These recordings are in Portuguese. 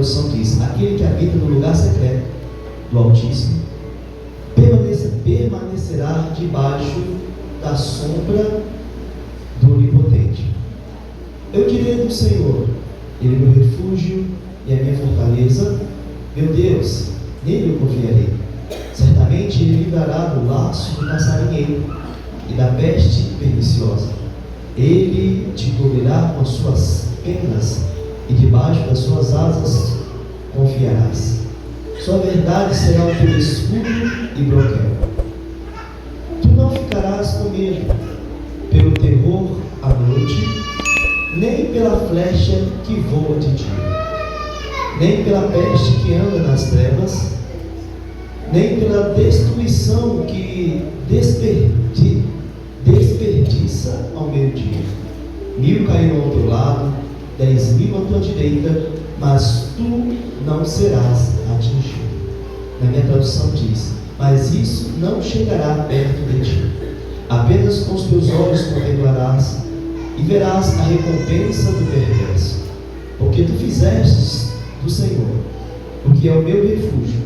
tradução diz: aquele que habita no lugar secreto do Altíssimo permanecerá debaixo da sombra do Onipotente. Eu direi do Senhor: Ele é meu refúgio e a minha fortaleza, meu Deus, nele eu confiarei. Certamente Ele livrará do laço do passarinheiro e da peste perniciosa. Ele te cobrirá com as suas penas e debaixo das suas asas confiarás. Sua verdade será o teu escudo e broquel. Tu não ficarás com medo pelo terror à noite, nem pela flecha que voa de dia, nem pela peste que anda nas trevas, nem pela destruição que desperdiça ao meio-dia. 1000 cairão ao teu lado, 10.000 à tua direita, mas tu não serás atingido. Na minha tradução diz: mas isso não chegará perto de ti. Apenas com os teus olhos contemplarás e verás a recompensa do perverso, porque tu fizestes do Senhor, o que é o meu refúgio,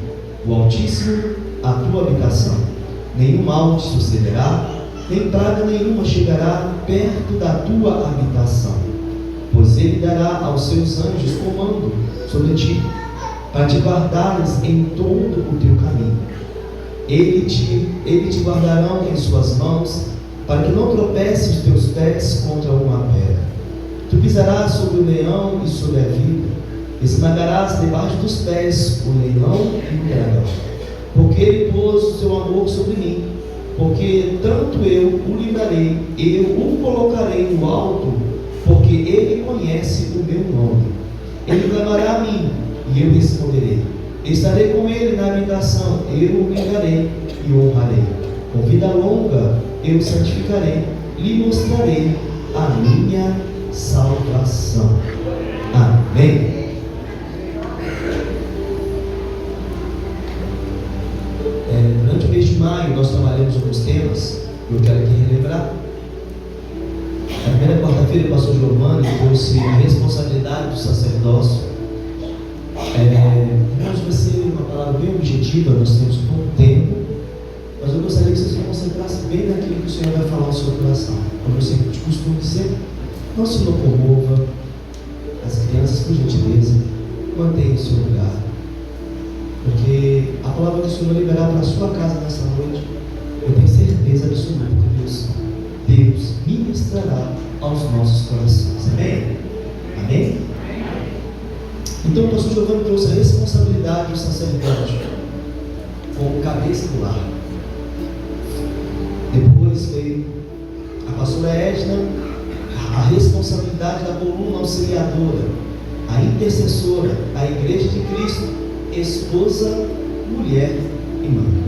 o Altíssimo, a tua habitação. Nenhum mal te sucederá, nem praga nenhuma chegará perto da tua habitação, pois Ele dará aos seus anjos comando sobre ti, para te guardares em todo o teu caminho. Ele te guardarão em suas mãos, para que não tropeces os teus pés contra uma pedra. Tu pisarás sobre o leão e sobre a víbora, esmagarás debaixo dos pés o leão e o dragão. Porque Ele pôs o seu amor sobre mim, porque tanto eu o livrarei, eu o colocarei no alto, porque Ele conhece o meu nome. Ele clamará a mim, e eu responderei. Estarei com ele na habitação, eu o livrarei e o honrarei. Com vida longa eu o santificarei, lhe mostrarei a minha salvação. Amém. Durante o mês de maio nós trabalhamos alguns temas, eu quero aqui relembrar. Na primeira quarta-feira o pastor Giovanni trouxe a responsabilidade do sacerdócio. Irmãos, vai ser uma palavra bem objetiva, nós temos pouco tempo, mas eu gostaria que vocês se concentrassem bem naquilo que o Senhor vai falar no seu coração. Como eu sempre te costumo dizer, não se locomova, as crianças, por gentileza, mantenham o seu lugar, porque a palavra que o Senhor vai liberar para a sua casa nessa noite, eu tenho certeza absoluta que Deus ministrará aos nossos corações. Amém? Amém? Então o pastor Giovanni trouxe a responsabilidade do sacerdote como cabeça do lar. Depois veio a pastora Edna, a responsabilidade da coluna auxiliadora, a intercessora, a igreja de Cristo, esposa, mulher e mãe.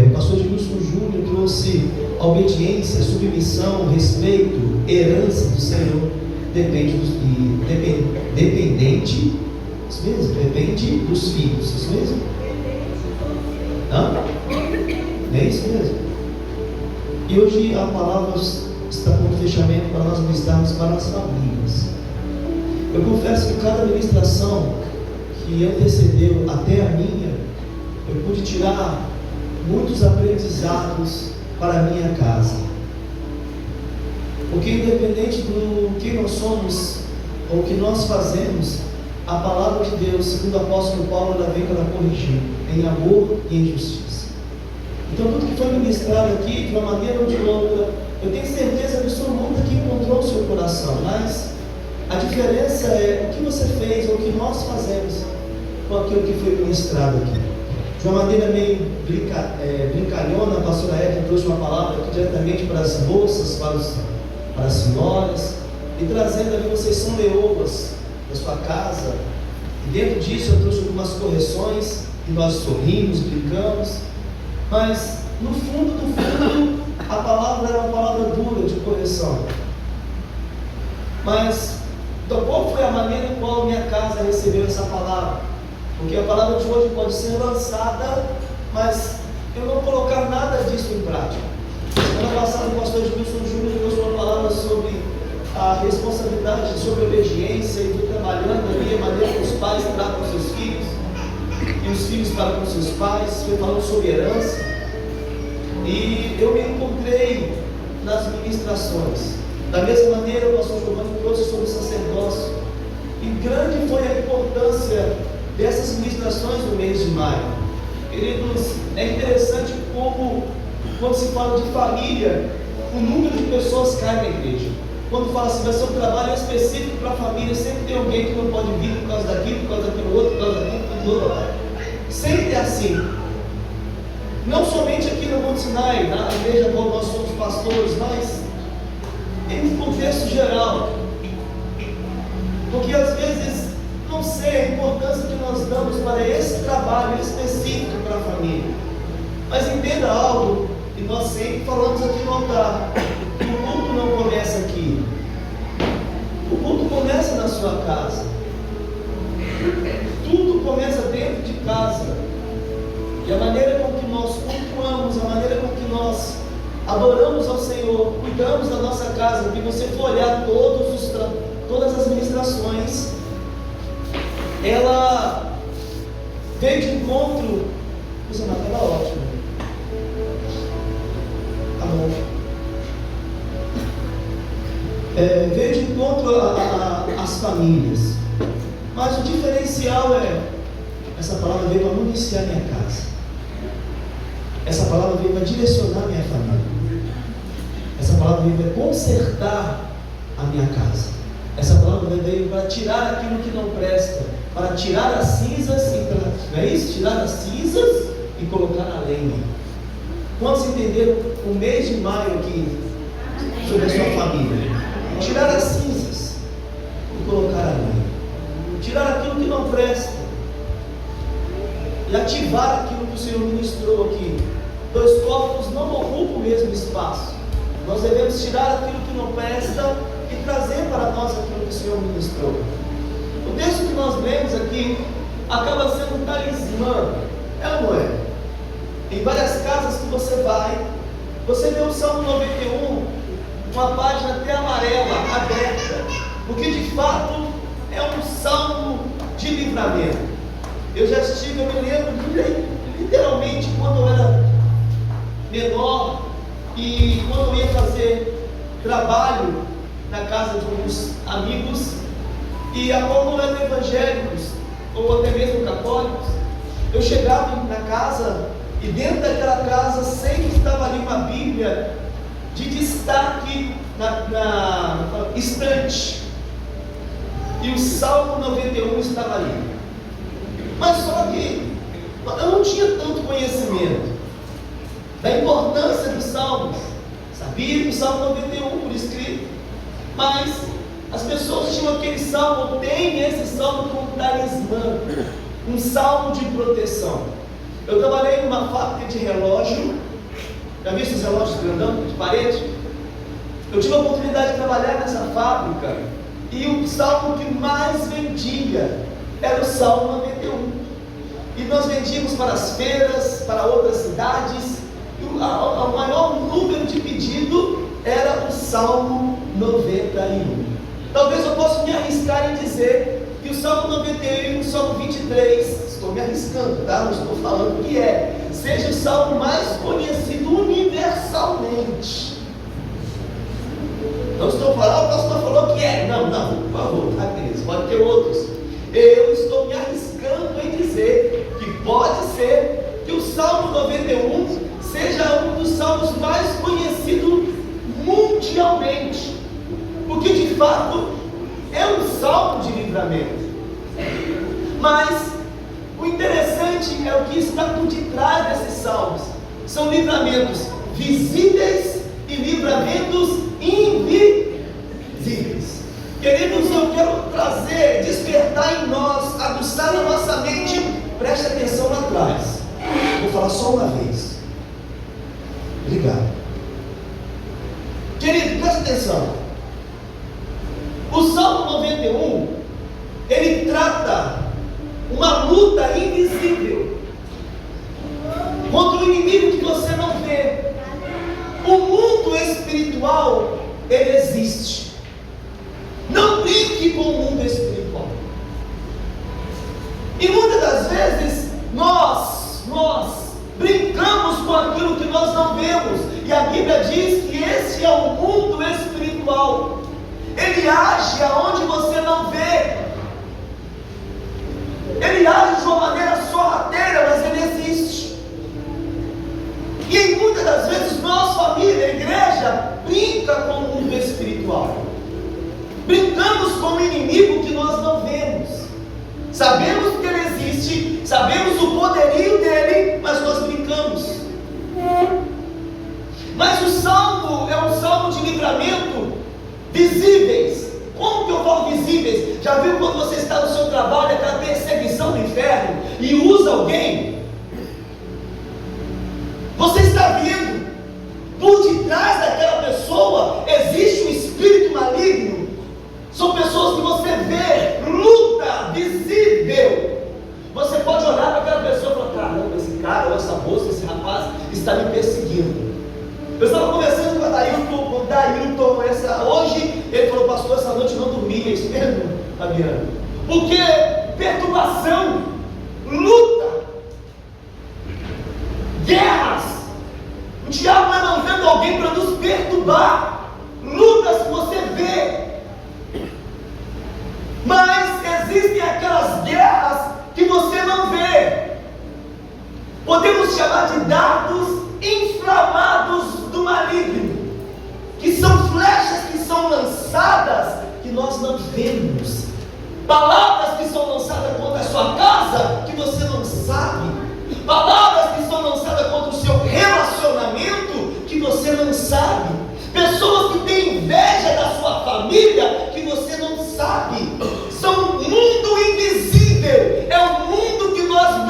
O pastor Edmilson Júnior trouxe a obediência, submissão, respeito, herança do Senhor. Depende dos filhos, isso mesmo? É isso mesmo. E hoje a palavra está com fechamento para nós ministrarmos para as famílias. Eu confesso que cada ministração que antecedeu até a minha, eu pude tirar muitos aprendizados para a minha casa. Porque independente do que nós somos ou o que nós fazemos, a palavra de Deus, segundo o apóstolo Paulo, ela vem para corrigir em amor e em justiça. Então tudo que foi ministrado aqui, de uma maneira ou de outra, eu tenho certeza absoluta que encontrou o seu coração, mas a diferença é o que você fez ou o que nós fazemos com aquilo que foi ministrado aqui. De uma maneira meio brincalhona, a pastora Edna trouxe uma palavra aqui diretamente para as moças, para as senhoras, e trazendo ali, vocês são leoas da sua casa, e dentro disso eu trouxe algumas correções, e nós sorrimos, brincamos, mas no fundo, a palavra era uma palavra dura de correção. Mas qual foi a maneira em qual minha casa recebeu essa palavra? Porque a palavra de hoje pode ser lançada, mas eu não colocar nada disso em prática. Semana passada o pastor Edmilson Júnior trouxe uma palavra sobre a responsabilidade, sobre a obediência, e fui trabalhando ali a maneira que o pais para com seus filhos, e os filhos para com seus pais. Foi falando sobre herança, e eu me encontrei nas ministrações. Da mesma maneira, o pastor Giovanni trouxe sobre o sacerdócio, e grande foi a importância dessas ministrações no mês de maio. Queridos, é interessante como, quando se fala de família, o número de pessoas cai na igreja. Quando fala assim, vai ser um trabalho específico para a família, sempre tem alguém que não pode vir por causa daquilo, por causa daquilo outro, por causa daquilo. Sempre é assim. Não somente aqui no Monte Sinai, na igreja qual nós somos pastores, mas em um contexto geral. Porque às vezes, não sei a importância que nós damos para esse trabalho específico para a família. Mas entenda algo, e nós sempre falamos aqui no altar: o culto não começa aqui, o culto começa na sua casa. Tudo começa dentro de casa. E a maneira com que nós cultuamos, a maneira com que nós adoramos ao Senhor, cuidamos da nossa casa. Se você for olhar todas as ministrações, ela veio de encontro. Você não estava ótimo. Tá bom. Veio de encontro às famílias. Mas o diferencial é: essa palavra veio para municiar minha casa. Essa palavra veio para direcionar minha família. Essa palavra veio para consertar a minha casa. Essa palavra veio para tirar aquilo que não presta, para tirar as cinzas não é isso? Tirar as cinzas e colocar a lenha. Quantos entenderam o mês de maio aqui sobre a sua família? Tirar as cinzas e colocar a lenha. Tirar aquilo que não presta e ativar aquilo que o Senhor ministrou aqui. Dois corpos não ocupam o mesmo espaço. Nós devemos tirar aquilo que não presta e trazer para nós aquilo que o Senhor ministrou. O texto que nós lemos aqui acaba sendo um talismã, é ou não é? Em várias casas que você vai, você vê o Salmo 91, uma página até amarela, aberta, porque de fato é um salmo de livramento. Eu já estive, eu me lembro literalmente quando eu era menor, e quando eu ia fazer trabalho na casa de uns amigos, e a qual não eram evangélicos ou até mesmo católicos, eu chegava na casa e dentro daquela casa sempre estava ali uma Bíblia de destaque na estante, e o Salmo 91 estava ali. Mas só que eu não tinha tanto conhecimento da importância dos salmos. Sabia que o Salmo 91 por escrito, mas as pessoas tinham aquele salmo, tem esse salmo como talismã, um salmo de proteção. Eu trabalhei numa fábrica de relógio. Já viu esses relógios grandão de parede? Eu tive a oportunidade de trabalhar nessa fábrica, e o salmo que mais vendia era o Salmo 91. E nós vendíamos para as feiras, para outras cidades, e o maior número de pedido era o Salmo 91. Talvez eu possa me arriscar em dizer que o Salmo 91 e o Salmo 23, estou me arriscando, tá? Não estou falando que seja o salmo mais conhecido universalmente. Não estou falando, o pastor falou que não, por favor, tá, queridos? Pode ter outros. Eu estou me arriscando em dizer que pode ser que o Salmo 91 seja um dos salmos mais conhecidos mundialmente, porque de fato é um salmo de livramento. Mas o interessante é o que está por detrás desses salmos. São livramentos visíveis e livramentos invisíveis. Queridos, eu quero trazer, despertar em nós, aguçar na nossa mente. Preste atenção lá atrás. Vou falar só uma vez. Obrigado. Querido, preste atenção. O Salmo 91, ele trata uma luta invisível contra o inimigo que você não vê. O mundo espiritual, ele existe. Não brinque com o mundo espiritual. visíveis. Como que eu falo visíveis? Já viu quando você está no seu trabalho, aquela perseguição do inferno, e usa alguém? Você está vendo, por detrás daquela pessoa, existe um espírito maligno. São pessoas que você vê, luta visível. Você pode olhar para aquela pessoa e falar: caramba, esse cara, ou essa moça, esse rapaz está me perseguindo. Eu estava conversando com o Dailton, hoje ele falou: pastor, essa noite eu não dormi. É isso mesmo, Fabiano? Porque perturbação, luta, guerras. O diabo levantando alguém para nos perturbar. Lutas que você vê, mas existem aquelas guerras que você não vê. Podemos chamar de dardos inflamados do maligno, que são flechas que são lançadas que nós não vemos, palavras que são lançadas contra a sua casa que você não sabe, palavras que são lançadas contra o seu relacionamento que você não sabe, pessoas que têm inveja da sua família que você não sabe. São um mundo invisível, é um mundo que nós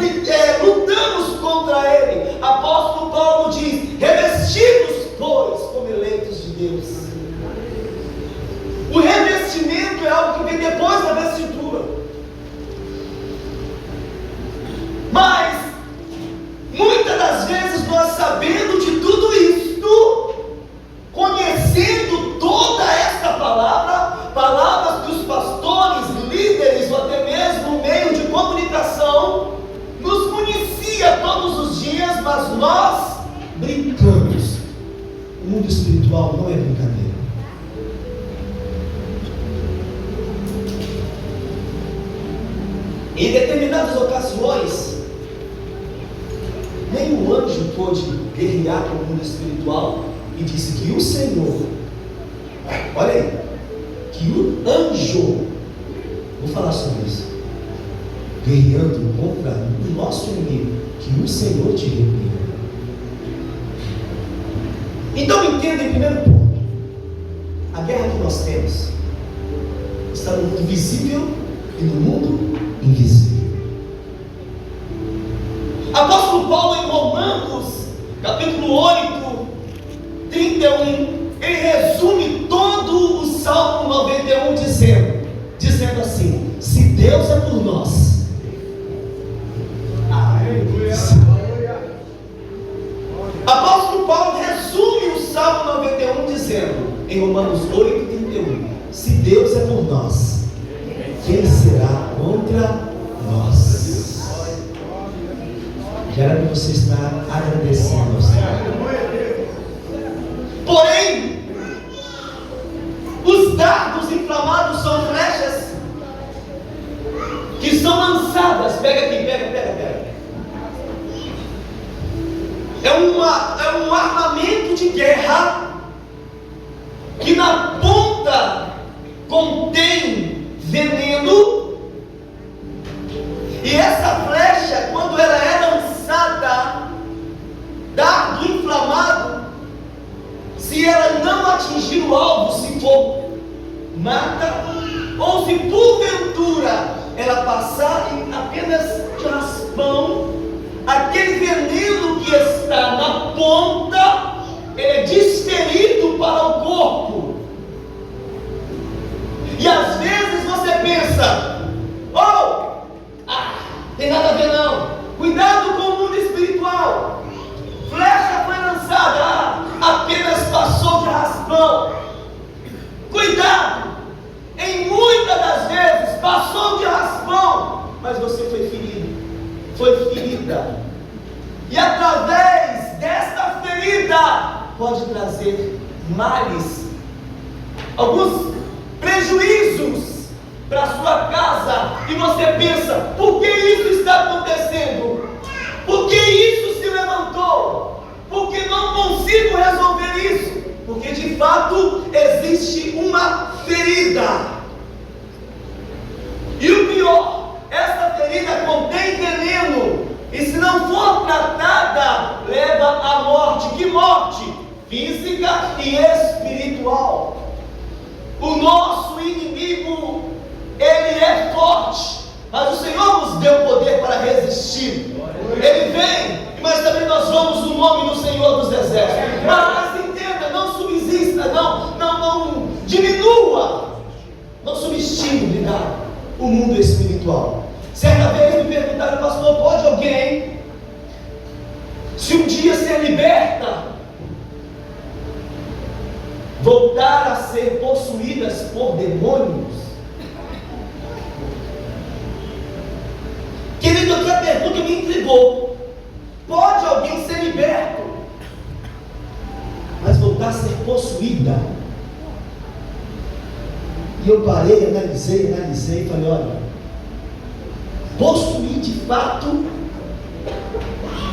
lutamos contra ele. Apóstolo Paulo diz: revestidos, pois, como eleitos de Deus. O revestimento é algo que vem depois da vestidura. Mas muitas das vezes nós, sabendo de tudo isto, conhecendo toda esta palavra, palavras que os pastores, líderes ou até mesmo o meio de comunicação nos municia todos os dias, mas nós brincamos. O mundo espiritual não é brincadeira. Em determinadas ocasiões, nem o anjo pôde guerrear com o mundo espiritual, e disse que o Senhor, olha aí, que o anjo, vou falar sobre isso, guerreando contra o nosso inimigo, que o Senhor te repreenda. Então entenda, em primeiro ponto, a guerra que nós temos está no mundo visível e no mundo invisível. Apóstolo Paulo, em Romanos capítulo 8, 31, ele resume todo o Salmo 91 dizendo assim: se Deus é por nós, Apóstolo Paulo resume o Salmo 91 dizendo, em Romanos 8, 31, se Deus é por nós, quem será contra nós? Já era para você estar agradecendo ao Senhor. Porém, os dardos inflamados são flechas que são lançadas. Pega aqui, pega. É um armamento de guerra que na ponta contém veneno. E essa flecha, quando ela é lançada, dardo inflamado, se ela não atingir o alvo, se for mata, ou se porventura ela passar apenas de raspão, aquele veneno que está na ponta, ele é desferido para o corpo. E às vezes você pensa: tem nada a ver não, cuidado com o mundo espiritual, flecha foi lançada, apenas passou de raspão. Cuidado, em muitas das vezes passou de raspão, mas você foi ferido, foi ferida, e através desta ferida pode trazer males, alguns prejuízos para a sua casa, e você pensa: por que isso está acontecendo? Por que isso se levantou? Por que não consigo resolver isso? Porque de fato existe uma ferida, e o pior, essa ferida contém veneno, e se não for tratada, leva à morte. Que morte? Física e espiritual. O nosso inimigo, ele é forte, mas o Senhor nos deu poder para resistir. Ele vem, mas também nós vamos no nome do Senhor dos Exércitos. Mas entenda, não subsista, não diminua, não subestime, o mundo espiritual. Certa vez me perguntaram, pastor, pode alguém, se um dia ser liberta, voltar a ser possuídas por demônios? Querido, aqui a pergunta me intrigou. Pode alguém ser liberto, mas voltar a ser possuída? E eu parei, analisei e falei, olha, possuir de fato,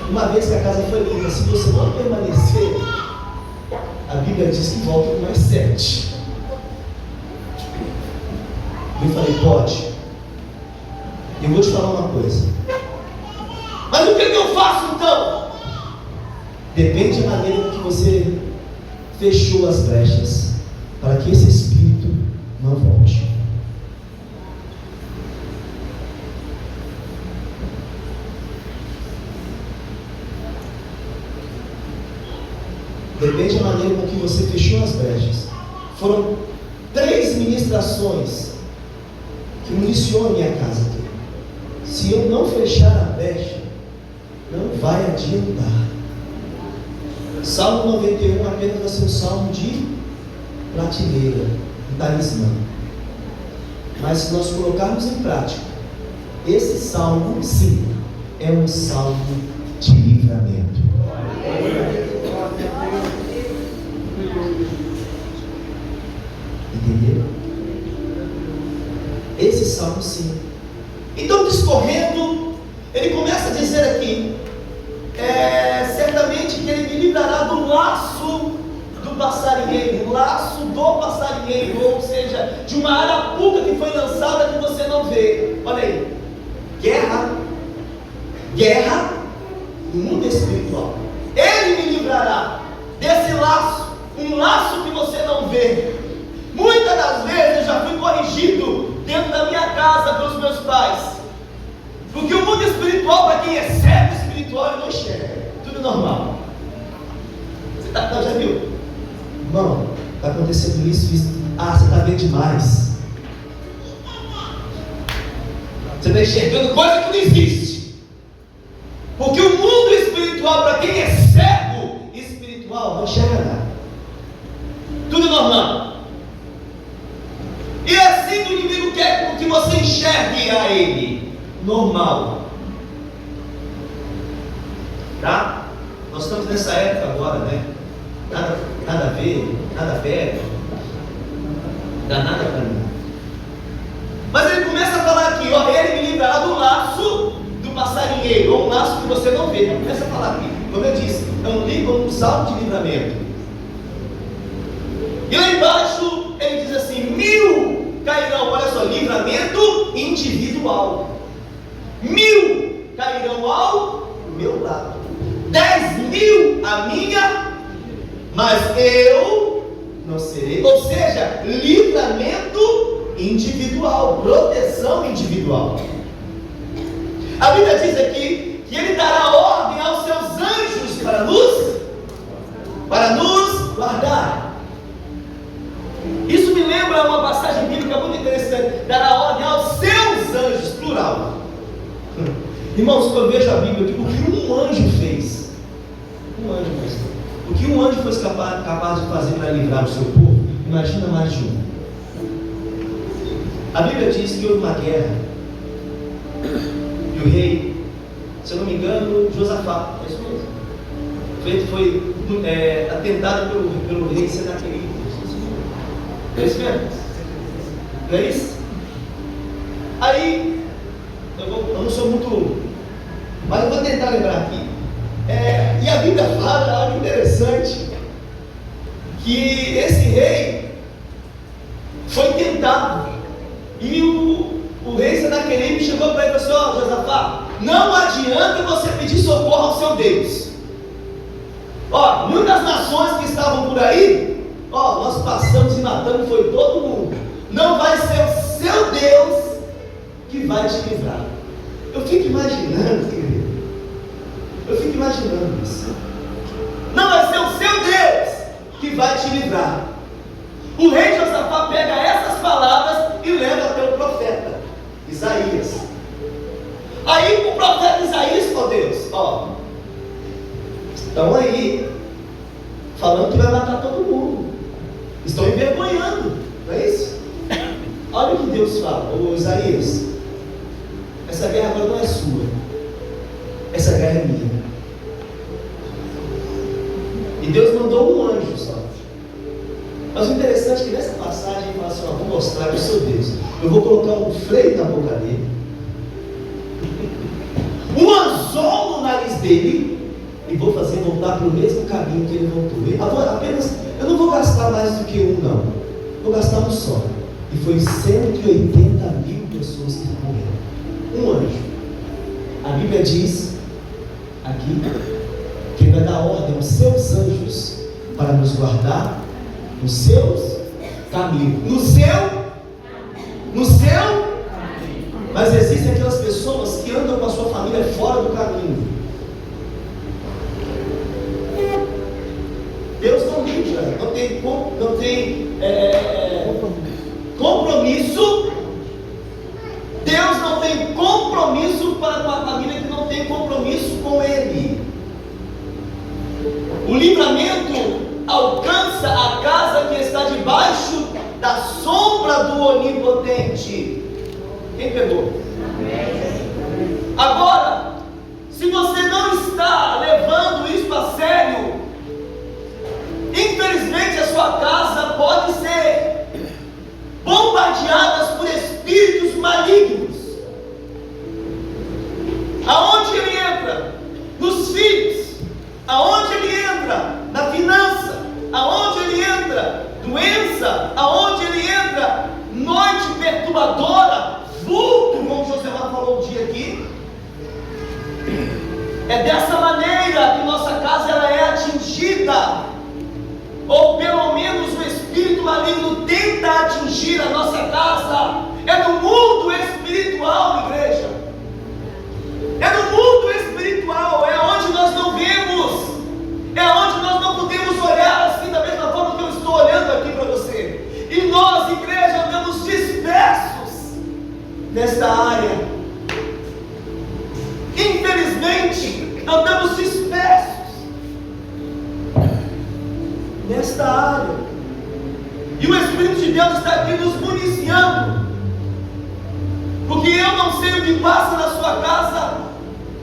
uma vez que a casa foi limpa, se você não permanecer, a Bíblia diz que volta com mais 7. Eu falei, pode. Eu vou te falar uma coisa. Mas o que eu faço então? Depende da maneira que você fechou as brechas para que esse espírito não volte. Depende da maneira com que você fechou as brechas. Foram 3 ministrações que municiou a minha casa. Se eu não fechar a brecha, não vai adiantar. Salmo 91 apenas vai ser um salmo de prateleira, um talismã. Mas se nós colocarmos em prática, esse salmo, sim, é um salmo de livramento. Entenderam? Esse salmo, sim. Então, discorrendo, ele começa a dizer aqui, certamente que ele me livrará do laço do passarinheiro, laço do passarinheiro, ou seja, de uma arapuca que foi lançada que você não vê. Olha aí, guerra no mundo espiritual. Ele me livrará desse laço, um laço que você não vê. Muitas das vezes eu já fui corrigido dentro da minha casa pelos meus pais, porque o mundo espiritual, para quem é cego espiritual, ele não enxerga, tudo normal. Você já viu? Irmão, está acontecendo isso. Você está vendo demais. Você está enxergando coisa que não existe, porque o mundo espiritual, para quem é cego espiritual, não enxerga nada, tudo normal. E assim o inimigo quer que você enxergue a ele normal. Tá? Nós estamos nessa época agora, né? Nada a ver, nada perto, dá nada para mim. Mas ele começa a falar aqui, ó, ele me livrará do laço do passarinheiro, ou um laço que você não vê. Ele começa a falar aqui, como eu disse, é um salmo de livramento. E lá embaixo ele diz assim: 1000 cairão, olha só, livramento individual. 1000 cairão ao meu lado, 10.000 à minha, mas eu não serei. Ou seja, livramento individual, proteção individual. A Bíblia diz aqui que ele dará ordem aos seus anjos para nos guardar. Isso me lembra uma passagem bíblica muito interessante: dará ordem aos seus anjos, plural. Irmãos, quando eu vejo a Bíblia, o que um anjo fez, o que um anjo foi capaz de fazer para livrar o seu povo, imagina mais de um. A Bíblia diz que houve uma guerra e o rei, se eu não me engano, Josafá, é isso mesmo, foi atentado pelo rei Senaqueribe. É isso mesmo? Não é isso? Aí, eu não sou muito, mas eu vou tentar lembrar aqui. E a Bíblia fala algo interessante, que esse rei foi tentado, e o rei Senaqueribe chegou para ele e falou assim: ó, Josafá, não adianta você pedir socorro ao seu Deus. Ó, muitas nações que estavam por aí, ó, nós passamos e matamos, foi todo mundo. Não vai ser o seu Deus que vai te livrar. Eu fico imaginando, querido. Eu fico imaginando isso. Não vai ser o seu Deus que vai te livrar. O rei Josafá pega essas palavras e leva até o profeta Isaías. Aí o profeta Isaías, ó Deus, ó, estão aí falando que vai matar todo mundo, estão envergonhando, não é isso? Olha o que Deus fala, ô Isaías, essa guerra agora não é sua, essa guerra é minha. E Deus mandou um anjo só. Mas o interessante é que nessa passagem ele fala assim, ó, vou mostrar que eu sou Deus. Eu vou colocar um freio na boca dele, um anzol no nariz dele, e vou fazer voltar para o mesmo caminho que ele voltou. Eu não vou gastar mais do que um, não. Vou gastar um só. E foi 180 mil pessoas que morreram. Um anjo. A Bíblia diz aqui que ele vai dar ordem aos seus anjos para nos guardar nos seus caminhos. No seu. Mas existem aquelas pessoas que andam com a sua família fora do caminho. Deus não liga, não tem compromisso. Deus não tem compromisso para com a família que não tem compromisso com Ele. O livramento alcança a casa que está debaixo da sombra do Onipotente. Quem pegou? Agora, se você não está levando isso a sério, infelizmente a sua casa pode ser bombardeada por espíritos malignos. Aonde ele entra? Nos filhos. Aonde ele entra? Na finança. Aonde ele entra? Doença. Aonde ele entra? Noite perturbadora. Vulto, como Josemar falou um dia aqui. É dessa maneira que nossa casa ela é atingida, ou pelo menos o espírito maligno tenta atingir a nossa casa. É no mundo espiritual, igreja. É no mundo espiritual, é onde nós não vemos, é onde nós não podemos olhar assim da mesma forma que eu estou olhando aqui para você. E nós, igreja, andamos dispersos nesta área. Infelizmente, andamos dispersos nesta área. E o Espírito de Deus está aqui nos municiando. Porque eu não sei o que passa na sua casa,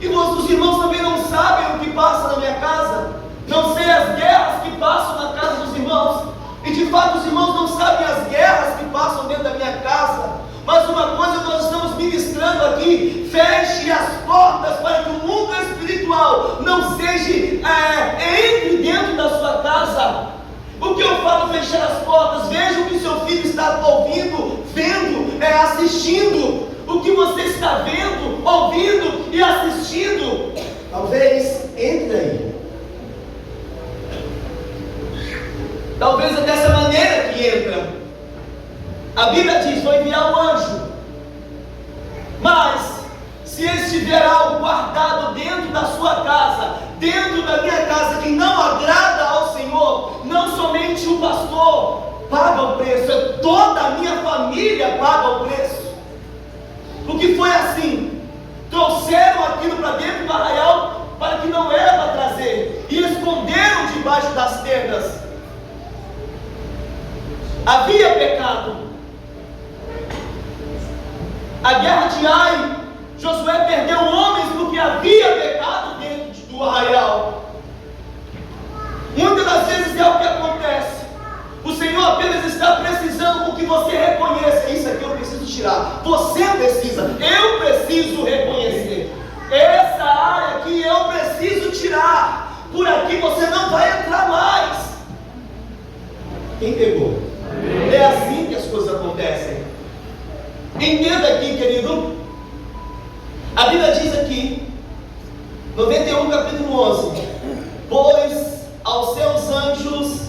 e os irmãos também não sabem o que passa na minha casa. Não sei as guerras que passam na casa dos irmãos, e de fato os irmãos não sabem as guerras que passam dentro da minha casa. Mas uma coisa nós estamos ministrando aqui: feche as portas para que o mundo espiritual não seja entre dentro da sua casa. O que eu falo fechar as portas? Veja o que seu filho está ouvindo, vendo, assistindo. O que você está vendo, ouvindo e assistindo. Talvez entre aí. Talvez é dessa maneira que entra. A Bíblia diz: vou enviar um anjo. Mas se estiver algo guardado dentro da sua casa, dentro da minha casa, que não agrada ao Senhor, não somente o pastor paga o preço, toda a minha família paga o preço. Porque foi assim: trouxeram aquilo para dentro do arraial para que não era para trazer, e esconderam debaixo das tendas. Havia pecado. A guerra de Ai, Josué perdeu homens porque havia pecado dentro do arraial. Muitas das vezes é o que acontece. O Senhor apenas está precisando que você reconheça: isso aqui eu preciso tirar. Você precisa, eu preciso reconhecer. Essa área aqui eu preciso tirar. Por aqui você não vai entrar mais. Quem pegou? É assim que as coisas acontecem. Entenda aqui, querido. A Bíblia diz aqui, 91, capítulo 11: pois aos seus anjos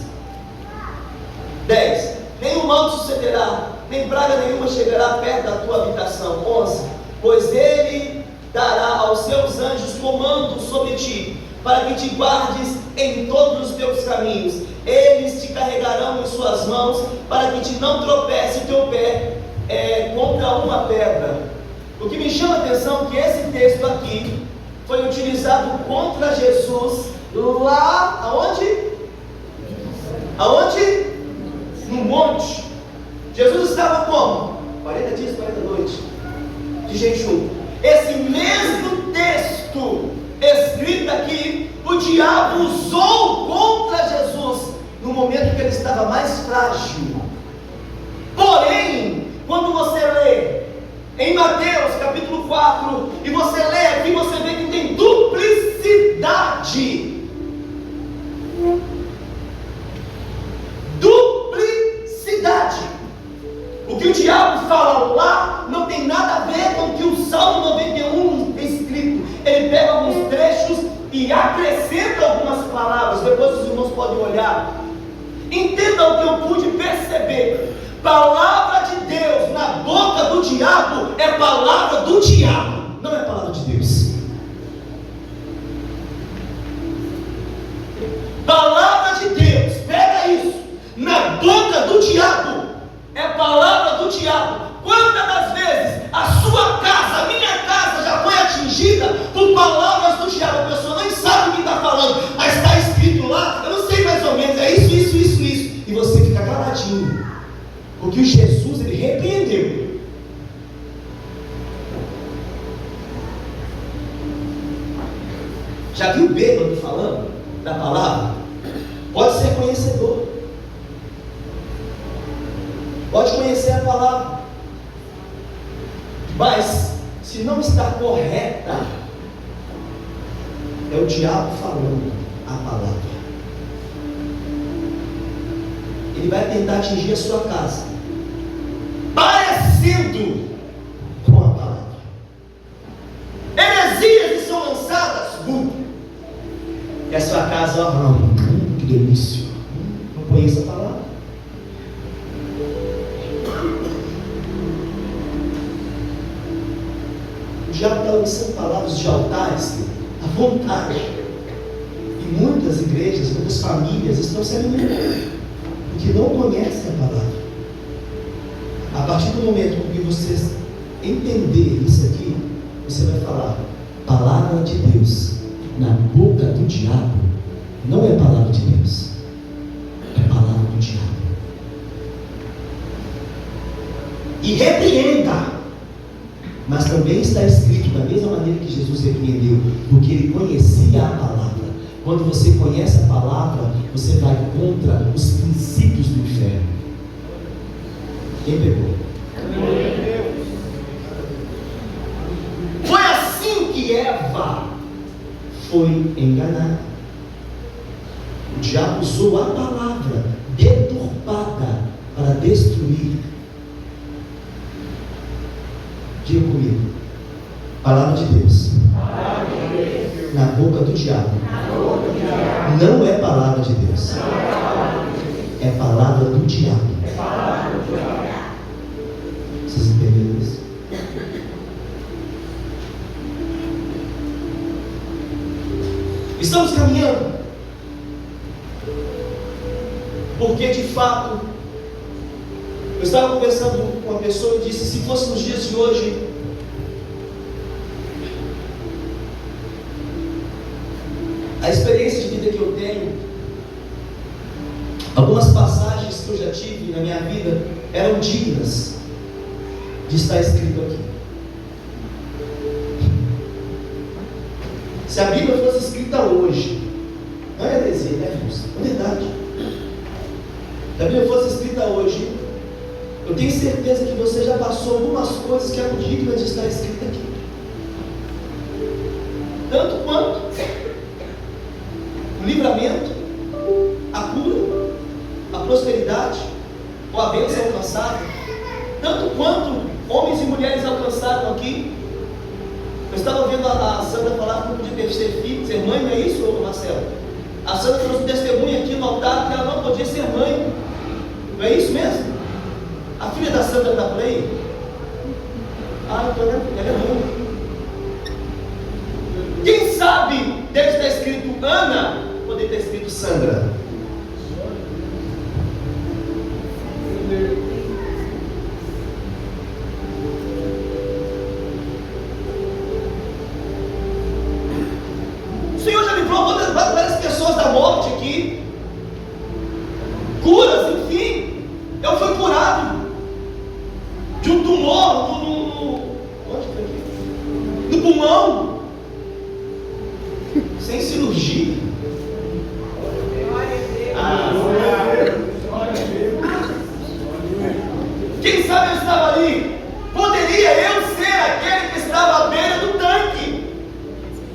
nem praga nenhuma chegará perto da tua habitação. 11. Pois ele dará aos seus anjos comando sobre ti, para que te guardes em todos os teus caminhos. Eles te carregarão em suas mãos, para que te não tropece o teu pé contra uma pedra. O que me chama a atenção é que esse texto aqui foi utilizado contra Jesus lá aonde? Aonde? No monte. Jesus estava como? 40 dias, 40 noites de jejum. Esse mesmo texto escrito aqui, o diabo usou contra Jesus no momento que ele estava mais frágil. Porém, quando você lê em Mateus capítulo 4 e você lê aqui, você vê que tem duplicidade. Duplicidade. O que o diabo fala lá não tem nada a ver com o que o Salmo 91 é escrito. Ele pega alguns trechos e acrescenta algumas palavras. Depois os irmãos podem olhar. Entenda o que eu pude perceber. Palavra de Deus na boca do diabo é palavra do diabo, não é palavra de Deus. Palavra de Deus, pega isso, na boca do diabo é palavra do diabo. Quantas das vezes a sua casa, a minha casa já foi atingida por palavras do diabo? A pessoa nem sabe o que está falando, mas está escrito lá, eu não sei mais ou menos, é isso, e você fica caladinho, porque o Jesus, ele repreendeu. Já viu o bêbado falando da palavra? Pode ser conhecedor, pode conhecer a palavra, mas se não está correta, é o diabo falando a palavra. Ele vai tentar atingir a sua casa, parecendo com a palavra. Heresias são lançadas, e a sua casa, que delícia, não conheço a palavra. O diabo está lançando palavras de altares à vontade, e muitas igrejas, muitas famílias estão se alimentando porque não conhecem a palavra. A partir do momento que você entender isso aqui, você vai falar: palavra de Deus na boca do diabo não é palavra de Deus, é palavra do diabo. E repreenda, mas também está escrito da mesma maneira que Jesus repreendeu, porque ele conhecia a palavra. Quando você conhece a palavra, você vai contra os princípios do inferno. Quem pegou? Foi assim que Eva foi enganada. O diabo usou a palavra deturpada para destruir. Diga comigo: palavra de Deus na boca do diabo não é palavra de Deus, é palavra do diabo. Vocês entenderam isso? Estamos caminhando, porque de fato, eu estava conversando com uma pessoa e disse: se fosse nos dias de hoje, a experiência de vida que eu tenho, algumas passagens que eu já tive na minha vida eram dignas de estar escrito aqui. Se a Bíblia fosse escrita hoje, não é heresia, né, irmãos? É verdade. Se a Bíblia fosse escrita hoje, eu tenho certeza que você já passou algumas coisas que eram dignas de estar escritas aqui. Tanto quanto o livramento, a cura, a prosperidade, ou a bênção alcançada, tanto quanto homens e mulheres alcançaram aqui. Eu estava ouvindo a Sandra falar que não podia ser filho, ser mãe, não é isso, Marcelo? A Sandra trouxe um testemunho aqui no altar que ela não podia ser mãe, não é isso mesmo? A filha da Sandra está por aí? Então ela é ruim. Quem sabe deve estar escrito Ana, poder estar escrito Sandra. O Senhor já livrou várias pessoas da morte aqui, curas, enfim. Eu fui curado de um tumor onde foi aqui? No pulmão, sem cirurgia. Quem sabe eu estava ali? Poderia eu ser aquele que estava à beira do tanque?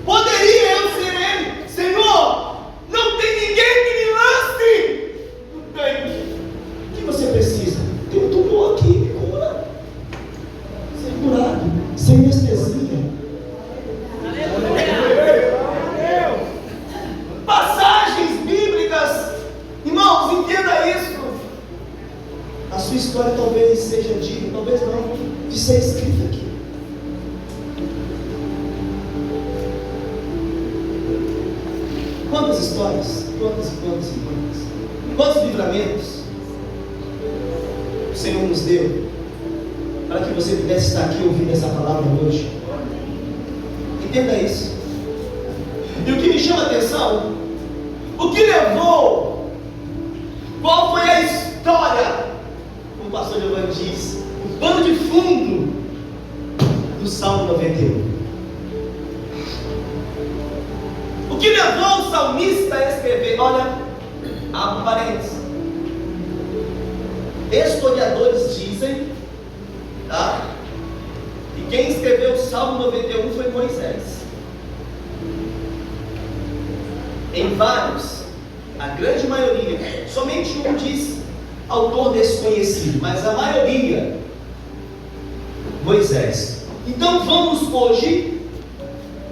Poderia eu ser ele? Senhor, não tem ninguém que me lance no tanque. O que você precisa? Tem um tumor aqui, me cura. Ser curado, sem anestesia. Passagens bíblicas, irmãos, entenda isso. A sua história talvez seja digna, talvez não, de ser escrita aqui. Quantas histórias, quantos livramentos o Senhor nos deu para que você pudesse estar aqui ouvindo essa palavra hoje. Entenda isso. E o que me chama a atenção, o que levou, qual foi a história, como o pastor Giovanni diz, o pano de fundo do Salmo 91. O que levou o salmista a escrever? Olha, abre parênteses. Historiadores dizem, tá? E quem escreveu o Salmo 91 foi Moisés. Em vários, a grande maioria, somente um diz autor desconhecido, mas a maioria, Moisés. Então vamos hoje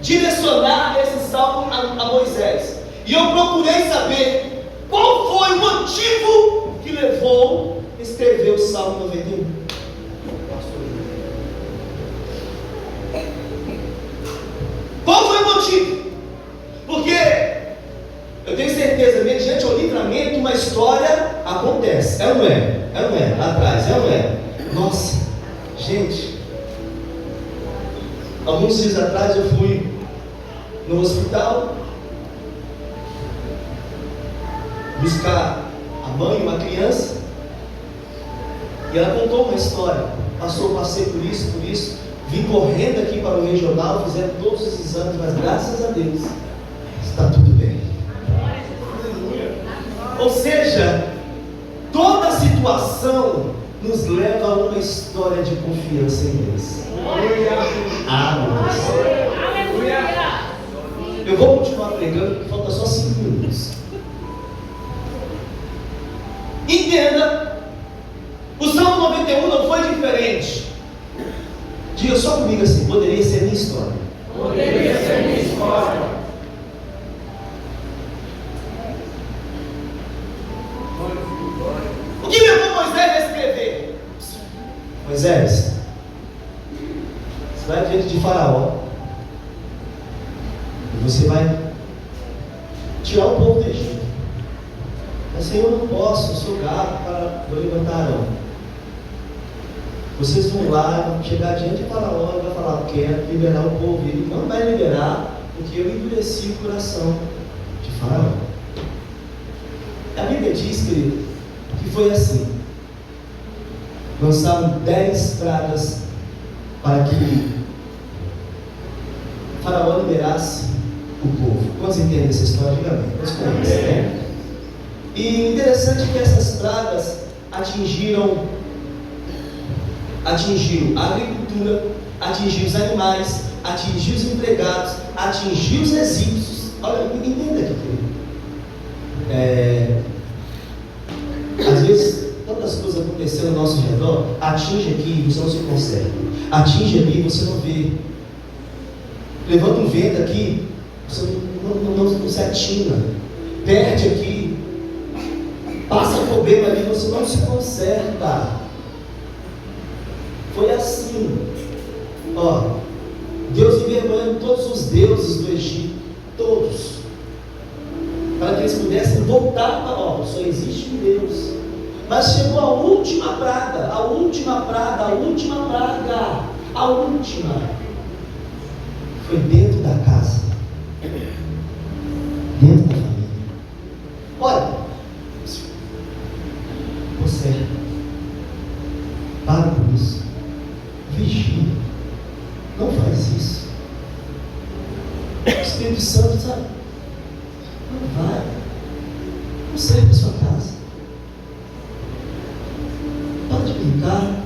direcionar esse salmo a Moisés. E eu procurei saber qual foi o motivo que levou a escrever o Salmo 91. Qual foi o motivo? Porque eu tenho certeza, mediante ao livramento, uma história acontece. É ou não é? É ou não é? Lá atrás, é ou não é? Nossa, gente, alguns dias atrás eu fui no hospital buscar a mãe, uma criança, e ela contou uma história. Passei por isso, vim correndo aqui para o regional, fizeram todos os exames, mas graças a Deus está tudo bem. Ou seja, toda situação nos leva a uma história de confiança em Deus. Eu vou continuar pregando porque falta só 5 minutos. Entenda, o Salmo 91 não foi diferente. Diga só comigo assim: poderia ser minha história. Poderia ser minha história. O que levou Moisés a escrever? Moisés, você vai diante de Faraó e você vai tirar o povo do Egito. Mas Senhor, eu não posso, eu sou gato para levantar Arão. Vocês vão lá, vão chegar diante de Faraó e vai falar: eu quero liberar o povo. Ele não vai liberar, porque eu endureci o coração de Faraó. A Bíblia diz, querido, que foi assim: lançaram 10 pragas para que Faraó liberasse o povo. Quantos entendem essa história? Diga amém. Nós conhecemos, né? E interessante que essas pragas atingiram a agricultura, atingiu os animais, atingiu os empregados, atingiu os egípcios. Olha, entenda aqui, querido. Às vezes, tantas coisas acontecendo ao nosso redor, atinge aqui e você não se consegue. Atinge ali e você não vê. Levanta um vento aqui, você não se atina. Perde aqui. Passa um problema ali, você não se conserta. Foi assim. Ó, Deus envergonhando todos os deuses do Egito, todos, para que eles pudessem voltar para ó, só existe um Deus. Mas chegou a última praga, a última praga, a última praga, a última. Foi dentro da casa, dentro da família. Olha, observa, para com isso, vigia, não faz isso. O Espírito Santo sabe, não vai, não serve a sua casa. Para de brincar,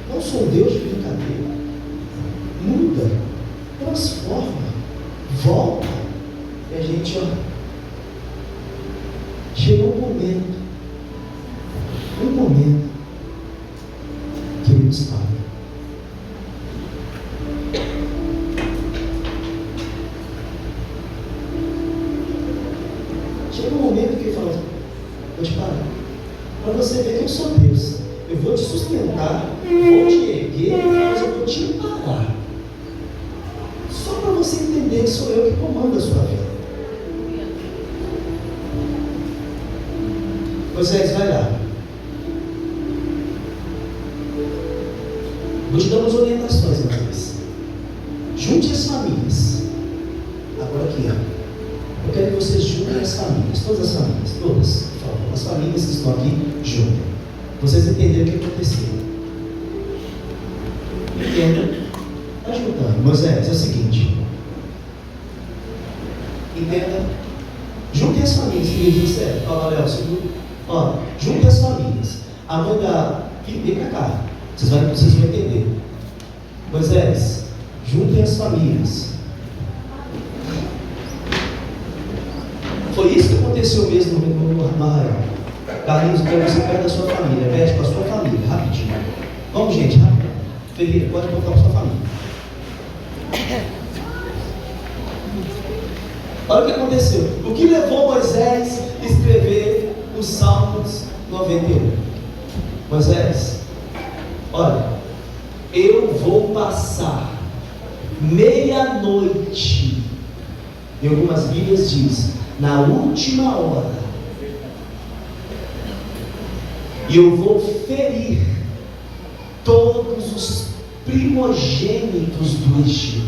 não sou um Deus de brincadeira. Muda, transforma, volta. E a gente, ó, chegou um momento que ele nos fala. Chegou um momento que ele fala: vou te parar, para você ver que eu sou Deus. Eu vou te sustentar, vou te erguer, mas eu vou te parar. Só para você entender que sou eu que comando a sua vida. Moisés, vai lá. Vou te dar umas orientações, Moisés. Junte as famílias. Agora aqui, ó. Eu quero que vocês juntem as famílias, todas as famílias, todas, por favor. As famílias que estão aqui, juntem. Vocês entenderam o que aconteceu. Entenda. Está juntando. Moisés, é o seguinte. Entenda. Juntem as famílias, queridos, sério. Olha, Léo, segundo. Ó, juntem as famílias. A mãe da. Vem pra cá. Vocês vão entender. Moisés, juntem as famílias. Foi isso que aconteceu mesmo no arraial. Carlinhos, quero que você perto da sua família. Pede para a sua família, rapidinho. Vamos, gente, rápido. Ferreira, pode botar para a sua família. Olha o que aconteceu. O que levou Moisés a escrever os Salmos 91? Moisés, olha, eu vou passar meia-noite, em algumas Bíblias diz, na última hora, e eu vou ferir todos os primogênitos do Egito.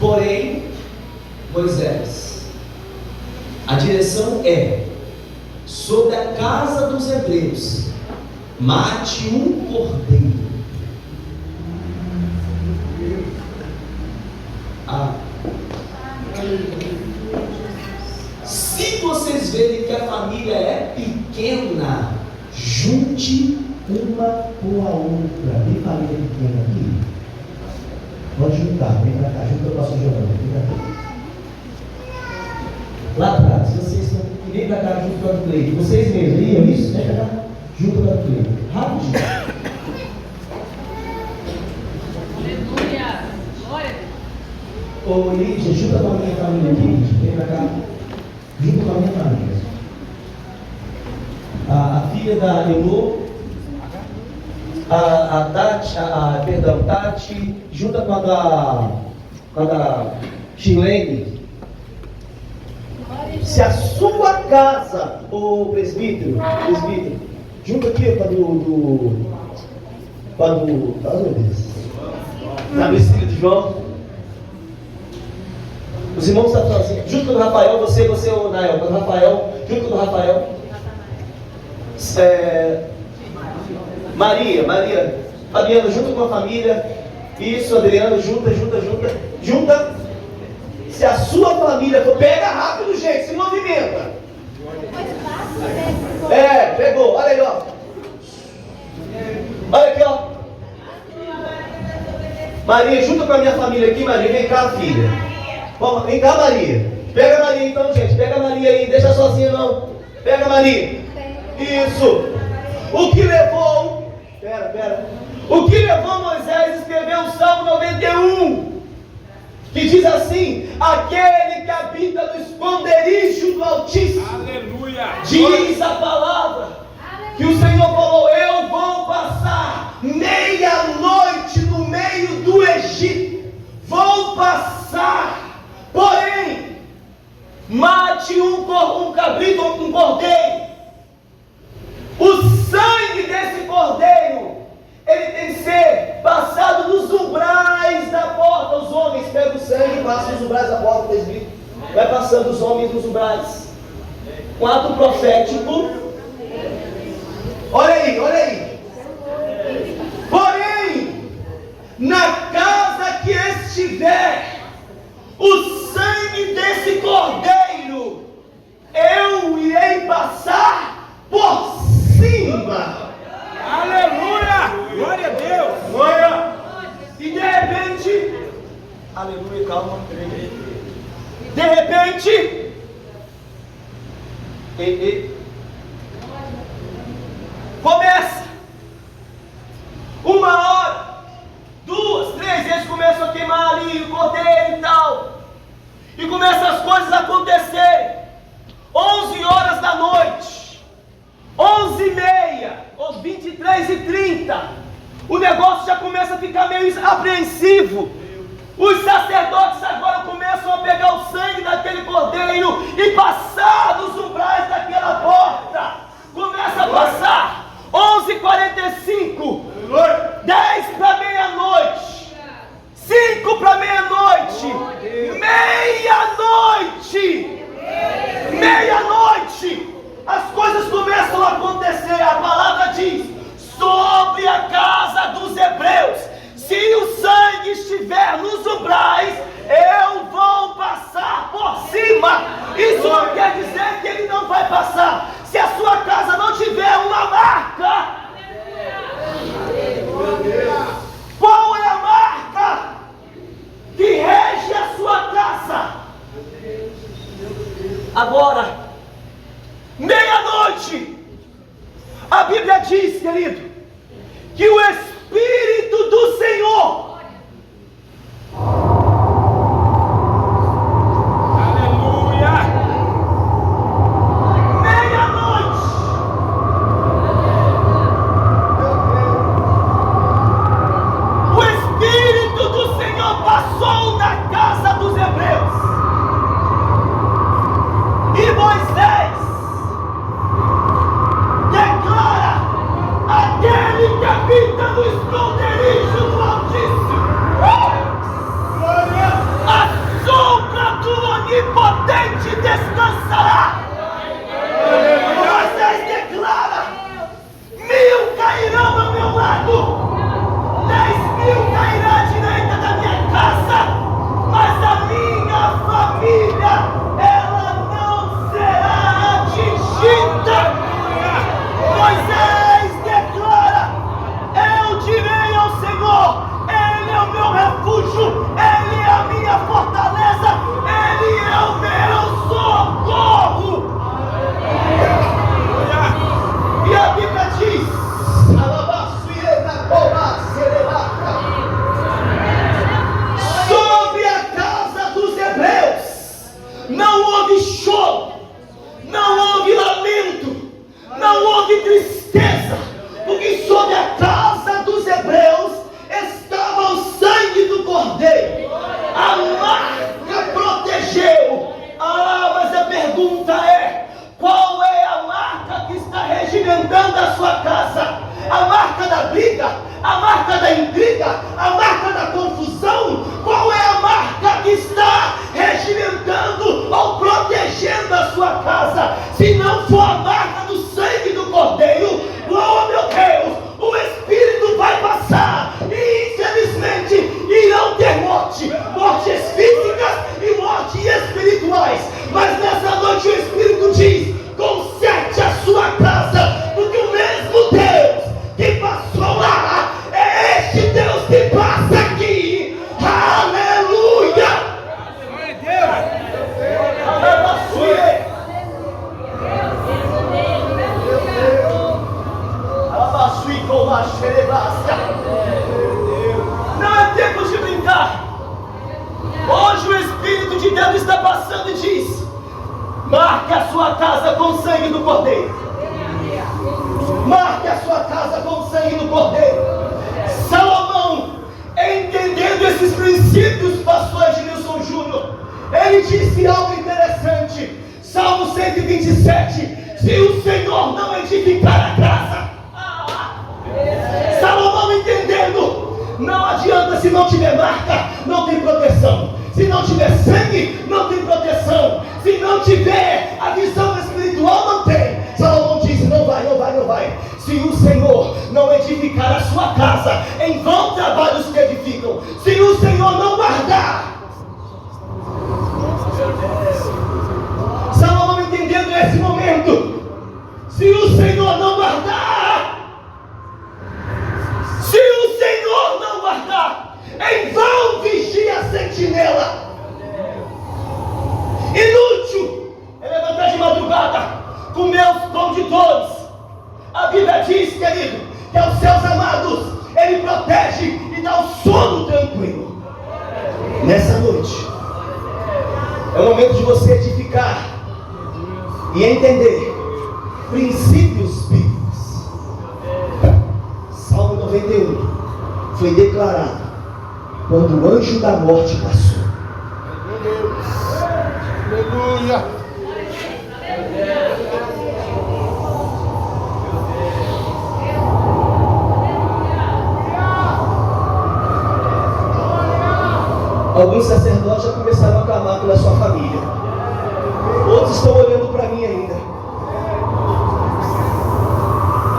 Porém, Moisés, a direção é: sobre a casa dos hebreus, mate um cordeiro. Se vocês verem que a família é pequena, junte uma com a outra. Tem família pequena aqui? Pode juntar, vem pra cá, junta o pastor Giovanni, vem pra cá. Lá atrás, vocês estão. Vem pra cá junto com a do Cleide. Vocês mesmos, iam isso? Vem pra cá, junto com a do Cleide. Rapidinho. Aleluia! Glória! Ô Lídia, junta com a minha família aqui, Lídia. Vem pra cá. Junto com a minha família. A filha da Elô, a Tati, Tati, junta com a da Chilene. Se a sua casa, ô presbítero, junta aqui com a na Mesquita de João. Os irmãos estão falando assim, junto com o Rafael, você o Nael, com o Rafael, junto com o Rafael. Maria, Fabiana, junto com a família. Isso, Adriano, junta. Se a sua família for, pega rápido, gente, se movimenta. Pegou, olha aí, ó. Olha aqui, ó. Maria, junto com a minha família aqui, Maria, vem cá, filha. Vamos, vem cá, Maria. Pega a Maria então, gente, pega a Maria aí, deixa sozinha não. Pega a Maria. Isso. O que levou Moisés a escrever o Salmo 91? Que diz assim: aquele que habita no esconderijo do Altíssimo. Aleluia. Diz a palavra que o Senhor falou: eu vou passar meia-noite no meio do Egito. Vou passar, porém, mate um cabrito ou um cordeiro. O sangue desse cordeiro, ele tem que ser passado nos umbrais da porta. Os homens pegam o sangue e passam nos umbrais da porta, presbítero. Vai passando os homens nos umbrais. Um ato profético. Olha aí, olha aí. Porém, na casa que estiver o sangue desse cordeiro, eu irei passar por cima. Aleluia! Glória a Deus! Glória! E de repente, aleluia, calma. De repente, começa 1 hora, 2, 3, eles começam a queimar ali o cordeiro e tal, e começam as coisas a acontecerem. 11 horas da noite, 11h30 ou 23h30, o negócio já começa a ficar meio apreensivo. Os sacerdotes agora começam a pegar o sangue daquele cordeiro e passar nos umbrais daquela porta. Começa a passar. 11h45, 10 para meia-noite, 5 para meia-noite, meia-noite, as coisas começam a acontecer. A palavra diz: sobre a casa dos hebreus, se o sangue estiver nos umbrais, eu vou passar por cima. Isso não quer dizer que ele não vai passar. Se a sua casa não tiver uma marca, qual é a marca que rege a sua casa? Agora, meia-noite, a Bíblia diz, querido, que o Espírito do Senhor passou na casa dos hebreus, e Moisés declara: aquele que habita no esconderijo do Altíssimo, a sombra do Onipotente descansará. Moisés declara: 1000 cairão ao meu lado, 10.000 cairão à direita da minha casa, mas a minha família, ela não será atingida. Moisés declara: eu direi ao Senhor, Ele é o meu refúgio, Ele é a minha fortaleza, Ele é o meu socorro. E a Bíblia diz: sobre a casa dos hebreus não houve choro, não houve lamento, não houve tristeza, porque sobre a casa dos hebreus estava o sangue do cordeiro. A marca protegeu. Mas a pergunta é: qual é a marca que está regimentando a sua casa? A marca da briga? A marca da intriga? A marca da confusão? Qual é a marca que está regimentando ou protegendo a sua casa? Se não for a marca do sangue do cordeiro, oh meu Deus, o Espírito vai passar e infelizmente irão ter mortes físicas e mortes espirituais. Mas nessa noite o Espírito diz: conserte a sua casa, porque o mesmo Deus que passou lá é este Deus que passa aqui. Aleluia! Não é tempo de brincar. Hoje o Espírito de Deus está passando e diz: marque a sua casa com o sangue do cordeiro. Marque a sua casa com o sangue do cordeiro. princípios, pastor Ednilson Júnior. Ele disse algo interessante. Salmo 127. Se o Senhor não edificar a casa, Salomão entendendo, não adianta. Se não tiver marca, não tem proteção. Se não tiver sangue, não tem proteção. Se não tiver a visão espiritual, não tem. Salomão disse, não vai, não vai, não vai. Se o Senhor não edificar a sua casa, em vão trabalhos que edificam. Se o Senhor não guardar. Salomão entendendo nesse momento. Se o Senhor não guardar, se o Senhor não guardar, em vão vigia a sentinela. Inútil é levantar de madrugada, comer os pão de dores. A Bíblia diz, querido, que aos seus amados Ele protege e dá o sono tranquilo. Nessa noite é o momento de você edificar e entender princípios bíblicos. Salmo 91 foi declarado quando o anjo da morte passou. Aleluia. Alguns sacerdotes já começaram a clamar pela sua família. Outros estão olhando para mim ainda.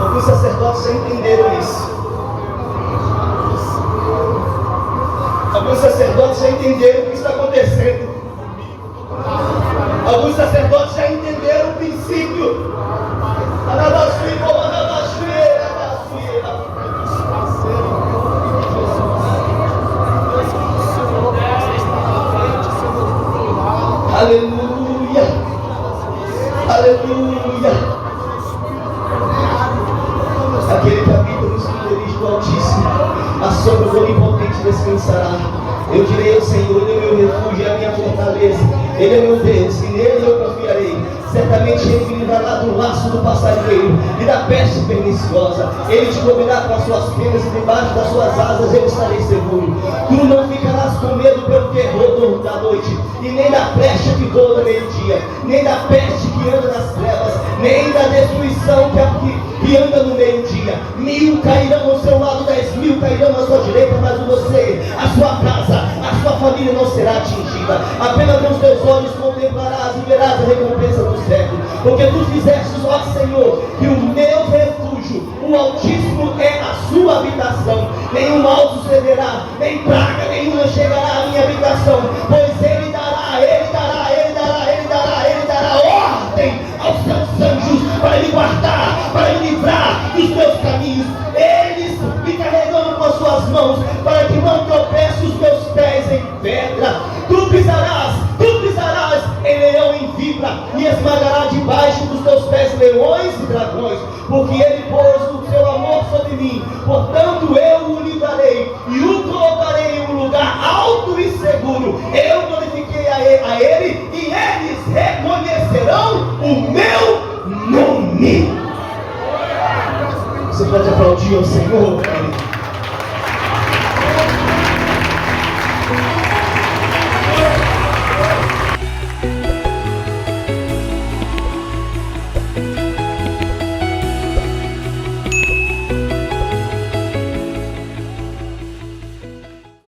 Alguns sacerdotes já entenderam isso. Alguns sacerdotes já entenderam o que está acontecendo. Alguns sacerdotes já entenderam o princípio. Aleluia. Aleluia. Aquele que habita no esconderijo do Altíssimo, a sombra do Onipotente descansará. Eu direi ao Senhor, Ele é meu refúgio e a minha fortaleza. Ele é meu Deus, e nele eu confiarei. Certamente Ele me livrará do laço do passarinheiro e da peste perniciosa. Ele te cobrirá com as suas penas e debaixo das suas asas eu estarei seguro. Tu não ficarás com medo pelo terror da noite, e nem da flecha que voa no meio-dia, nem da peste que anda nas trevas, nem da destruição que anda no meio-dia. 1000 cairão ao seu lado, 10.000 cairão à sua direita, mas você, a sua casa, a sua família não será atingida. Apenas com os teus olhos contemplarás e verás a recompensa do céu. Porque tu fizeste, ó Senhor, que o meu refúgio, o Altíssimo, é a sua habitação. Nenhum mal sucederá, nem praga nenhuma chegará à minha habitação, pois Ele dará ordem aos seus anjos para me guardar, para me livrar dos meus caminhos. Eles me carregando com as suas mãos, para que não tropece os meus pés em pedra. Tu pisarás em leão em vibra, e esmagará debaixo dos teus pés leões e dragões, porque Ele pôs o seu amor sobre mim. Portanto eu o livrarei e o colocarei em um lugar alto e seguro. Eu glorifiquei a Ele, e eles reconhecerão o meu nome. Você pode aplaudir ao Senhor?